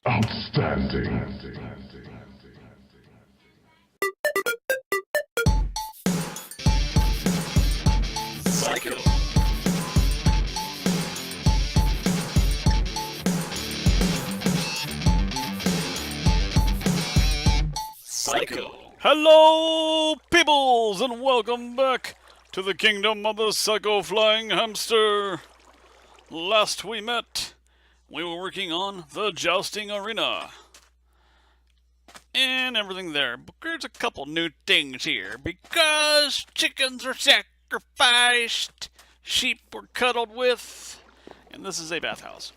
Outstanding. Psycho. Psycho. Hello, peoples, and welcome back to the kingdom of the Psycho Flying Hamster. Last we met, we were working on the Jousting Arena and everything there. But there's a couple new things here because chickens are sacrificed, sheep were cuddled with, and this is a bathhouse.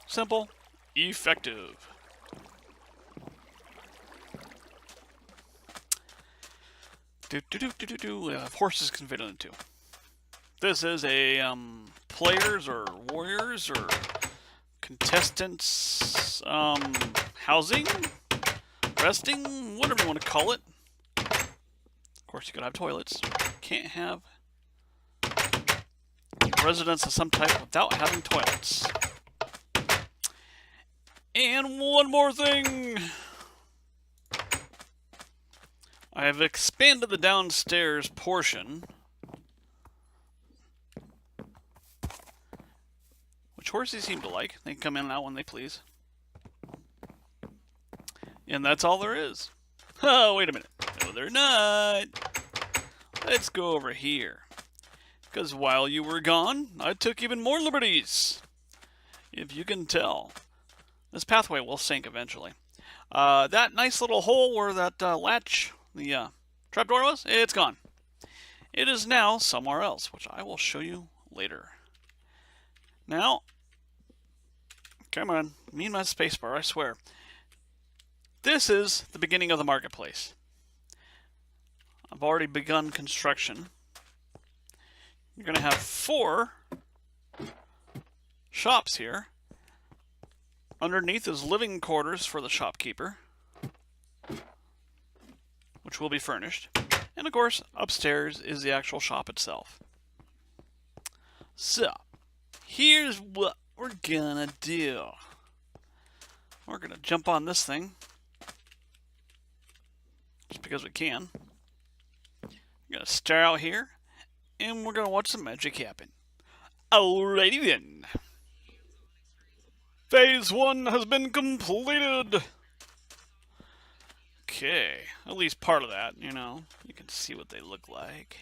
Simple, effective. We have horses can fit into. This is a players or warriors or contestants housing, resting, whatever you want to call it. Of course, you gotta have toilets. Can't have residence of some type without having toilets. And one more thing. I have expanded the downstairs portion, which horses seem to like. They can come in and out when they please. And that's all there is. Oh, wait a minute. No, they're not. Let's go over here. Because while you were gone, I took even more liberties. If you can tell. This pathway will sink eventually. That nice little hole where that latch... the trapdoor was, it's gone. It is now somewhere else, which I will show you later. Now, come on, me and my spacebar, I swear. This is the beginning of the marketplace. I've already begun construction. You're going to have 4 shops here. Underneath is living quarters for the shopkeeper, which will be furnished. And of course, upstairs is the actual shop itself. So, here's what we're gonna do. We're gonna jump on this thing, just because we can. We're gonna start out here, and we're gonna watch some magic happen. Alrighty then. Phase 1 has been completed. Okay, at least part of that, you know. You can see what they look like.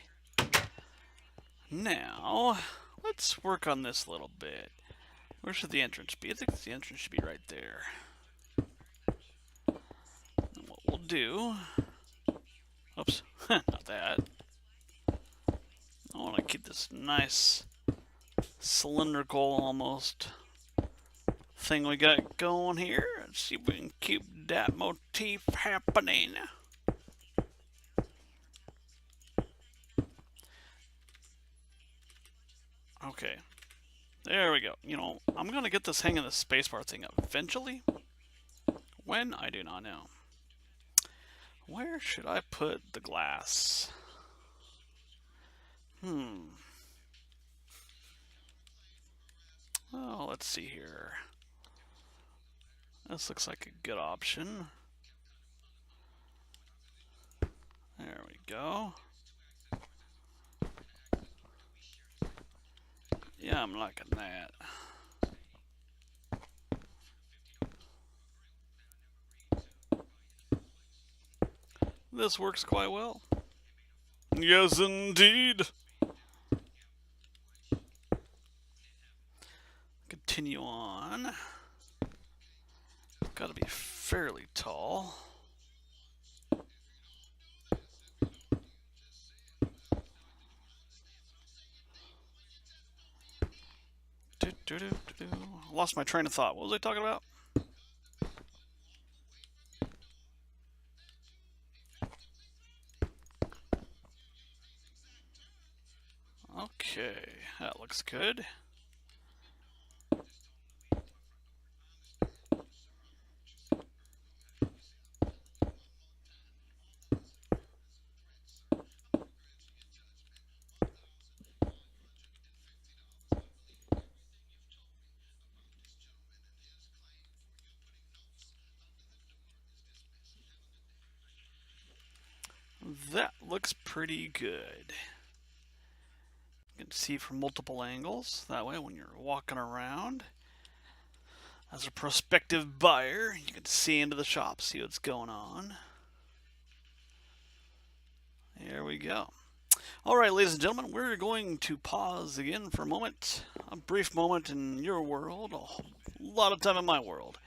Now, let's work on this a little bit. Where should the entrance be? I think the entrance should be right there. And what we'll do... Oops, not that. I want to keep this nice cylindrical almost thing we got going here. Let's see if we can keep that motif happening. Okay. There we go. You know, I'm going to get this hang of the spacebar thing eventually. When? I do not know. Where should I put the glass? Oh, let's see here. This looks like a good option. There we go. Yeah, I'm liking that. This works quite well. Yes, indeed. Continue on. Got to be fairly tall. Lost my train of thought. What was I talking about? Okay, that looks good. that looks pretty good. You can see from multiple angles. That way, when you're walking around, as a prospective buyer, you can see into the shop, see what's going on. There we go. All right, ladies and gentlemen, we're going to pause again for a moment, a brief moment in your world, a lot of time in my world,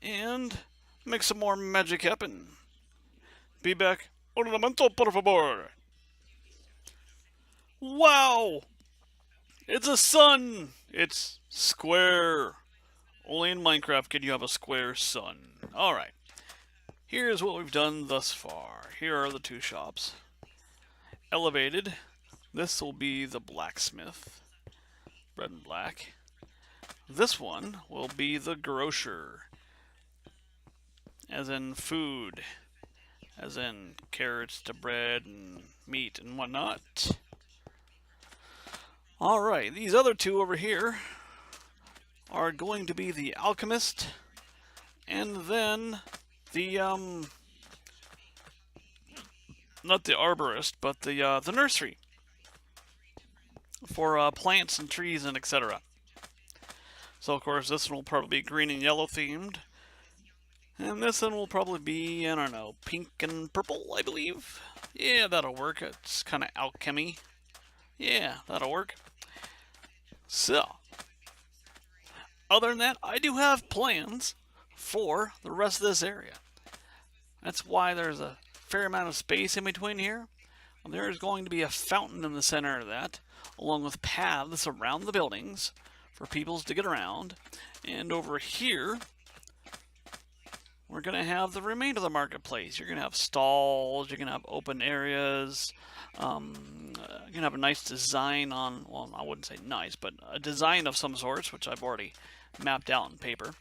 and make some more magic happen. Be back. Un momento, por favor. Wow! It's a sun! It's square. Only in Minecraft can you have a square sun. Alright. Here's what we've done thus far. Here are the two shops. Elevated. This will be the blacksmith. Red and black. This one will be the grocer. As in food. As in carrots to bread and meat and whatnot. Alright, these other two over here are going to be the alchemist and then the not the arborist, but the nursery for plants and trees and etc. So of course this one will probably be green and yellow themed, and this one will probably be, I don't know, pink and purple, I believe. Yeah, that'll work. It's kind of alchemy. Yeah, that'll work. So, other than that, I do have plans for the rest of this area. That's why there's a fair amount of space in between here. There's going to be a fountain in the center of that, along with paths around the buildings for people to get around. And over here, we're going to have the remainder of the marketplace. You're going to have stalls, you're going to have open areas, you're going to have a nice design on, well, I wouldn't say nice, but a design of some sorts, which I've already mapped out in paper.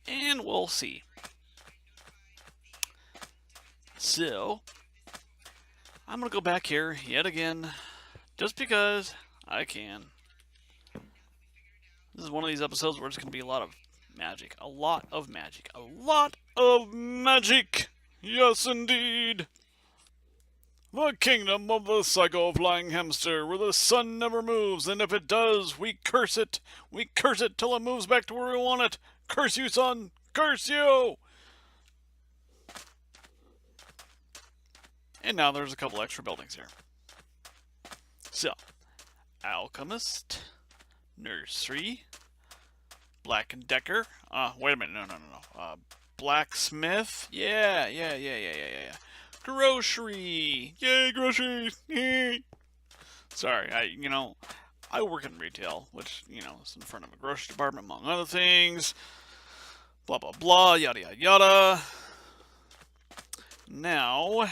And we'll see. So, I'm going to go back here yet again, just because I can. This is one of these episodes where it's going to be a lot of magic. A lot of magic. A lot of magic! Yes, indeed! The kingdom of the psycho-flying hamster, where the sun never moves, and if it does, we curse it. We curse it till it moves back to where we want it. Curse you, sun! Curse you! And now there's a couple extra buildings here. So, alchemist, nursery, Black and Decker. Wait a minute, no. Blacksmith. Yeah. Grocery. Yay, groceries. Sorry, I work in retail, which, is in front of a grocery department, among other things. Blah, blah, blah, yada, yada, yada. Now,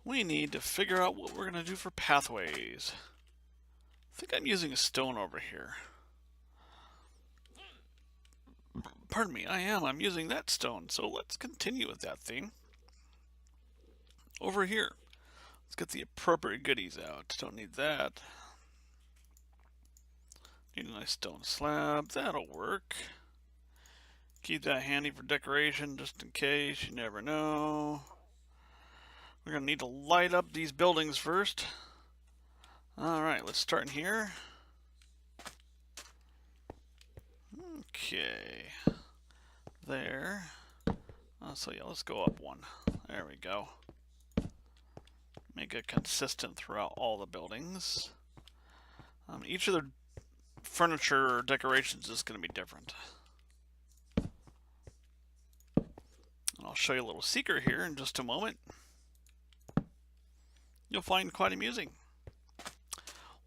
we need to figure out what we're going to do for pathways. I think I'm using a stone over here. Pardon me, I'm using that stone, so let's continue with that thing. Over here, let's get the appropriate goodies out. Don't need that. Need a nice stone slab, that'll work. Keep that handy for decoration, just in case, you never know. We're going to need to light up these buildings first. Alright, let's start in here. Okay. There. So yeah, let's go up one. There we go. Make it consistent throughout all the buildings. Each of the furniture or decorations is going to be different. And I'll show you a little secret here in just a moment. You'll find quite amusing.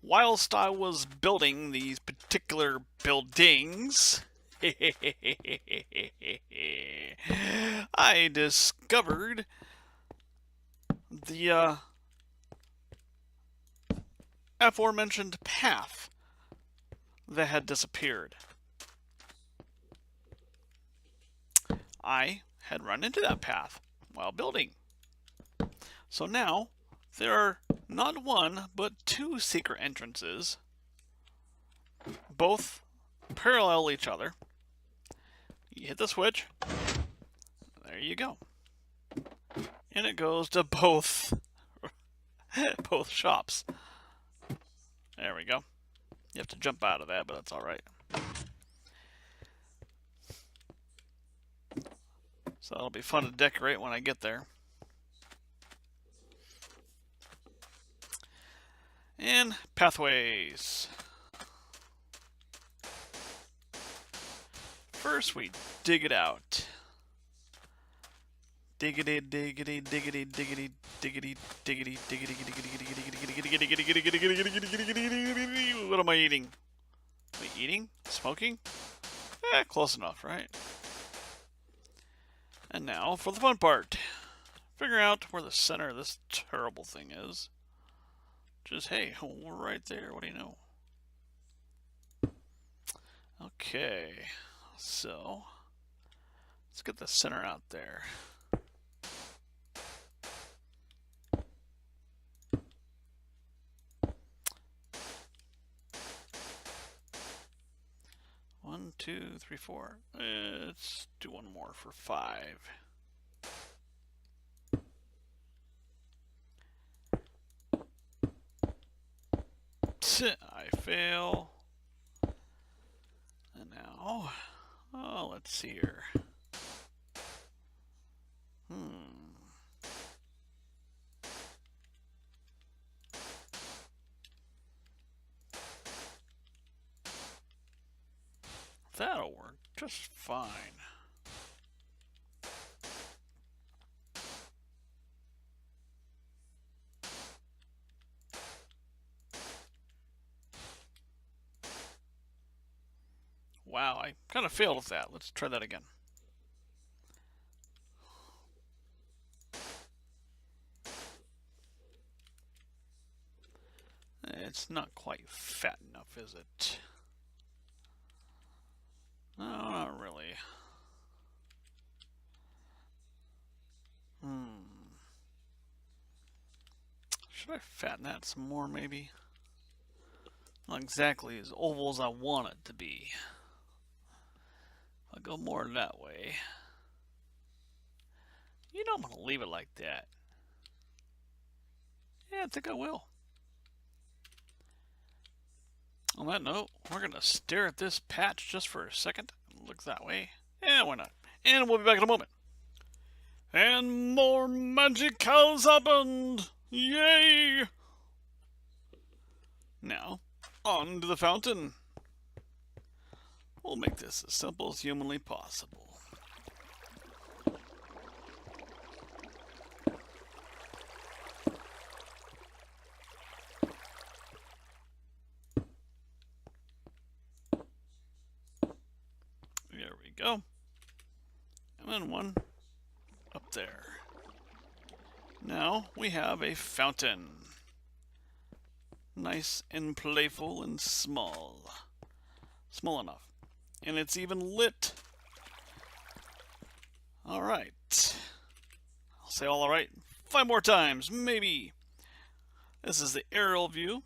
Whilst I was building these particular buildings, I discovered the aforementioned path that had disappeared. I had run into that path while building. So now there are not one, but two secret entrances, both parallel each other. You hit the switch, there you go. And it goes to both both shops. There we go. You have to jump out of that, but that's alright. So that'll be fun to decorate when I get there. And pathways. First we dig it out. Diggity, diggity, diggity, diggity, diggity, diggity, diggity, diggity. What am I eating? Am I eating? Smoking? Eh, close enough, right? And now for the fun part. Figure out where the center of this terrible thing is. Just, hey, we're right there. What do you know? Okay, so let's get the center out there. One, two, three, four. Let's do one more for 5. I fail. And now, oh, let's see here. That'll work just fine. Wow, I kind of failed at that. Let's try that again. It's not quite fat enough, is it? No, not really. Should I fatten that some more, maybe? Not exactly as oval as I want it to be. I'll go more that way. You know I'm going to leave it like that. Yeah, I think I will. On that note, we're going to stare at this patch just for a second. Look that way. Yeah, why not? And we'll be back in a moment. And more magic has happened! Yay! Now, on to the fountain. We'll make this as simple as humanly possible. There we go. And then one up there. Now we have a fountain. Nice and playful and small. Small enough. And it's even lit. Alright. I'll say alright 5 more times, maybe. This is the aerial view.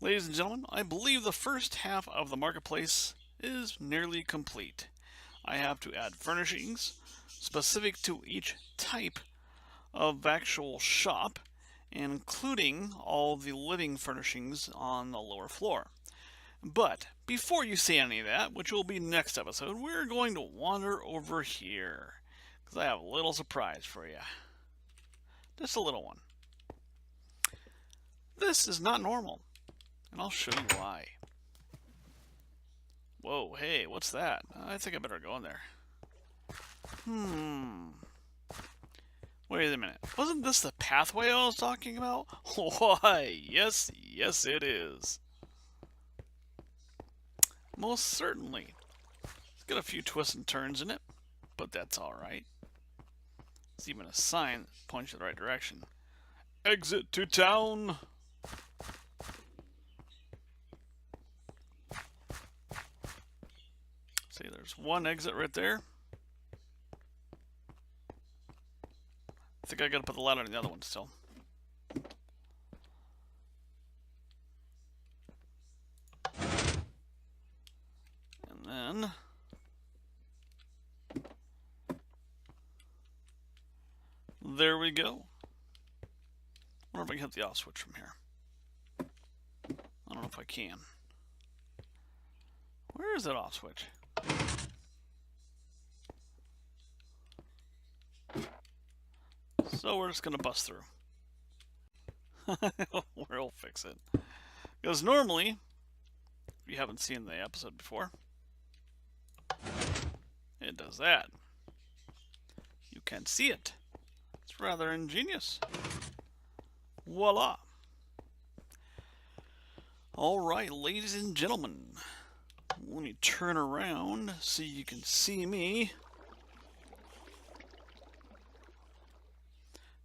Ladies and gentlemen, I believe the first half of the marketplace is nearly complete. I have to add furnishings specific to each type of actual shop, including all the living furnishings on the lower floor. But before you see any of that, which will be next episode, we're going to wander over here because I have a little surprise for you. Just a little one. This is not normal, and I'll show you why. Whoa, hey, what's that? I think I better go in there. Wait a minute. Wasn't this the pathway I was talking about? Why, yes, yes it is. Most certainly. It's got a few twists and turns in it, but that's alright. There's even a sign that points you in the right direction. Exit to town! See, there's one exit right there. I think I gotta put the light on the other one still. And then There we go. I wonder if I can hit the off switch from here. I don't know if I can. Where is that off switch? So we're just gonna bust through. We'll fix it. Because normally, if you haven't seen the episode before, it does that. You can see it. It's rather ingenious. Voila. Alright, ladies and gentlemen. Let me turn around so you can see me.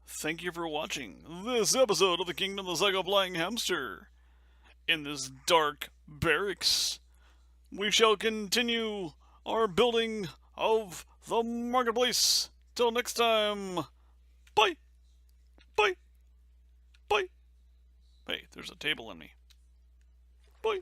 Thank you for watching this episode of the Kingdom of the Psycho Flying Hamster. In this dark barracks, we shall continue our building of the marketplace. Till next time, bye! Bye! Bye! Hey, there's a table in me. Bye!